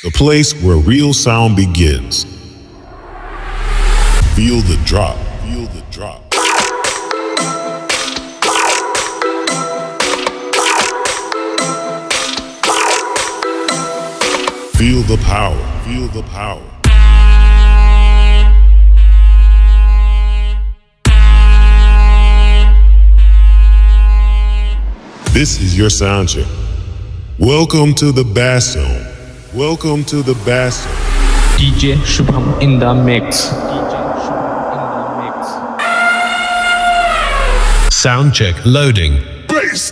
the place where real sound begins. Feel the drop, feel the drop. Feel the power, feel the power. This is your sound check. Welcome to the Bass Zone. Welcome to the Bass Zone. DJ Shubham in the mix. Sound check loading. Bass.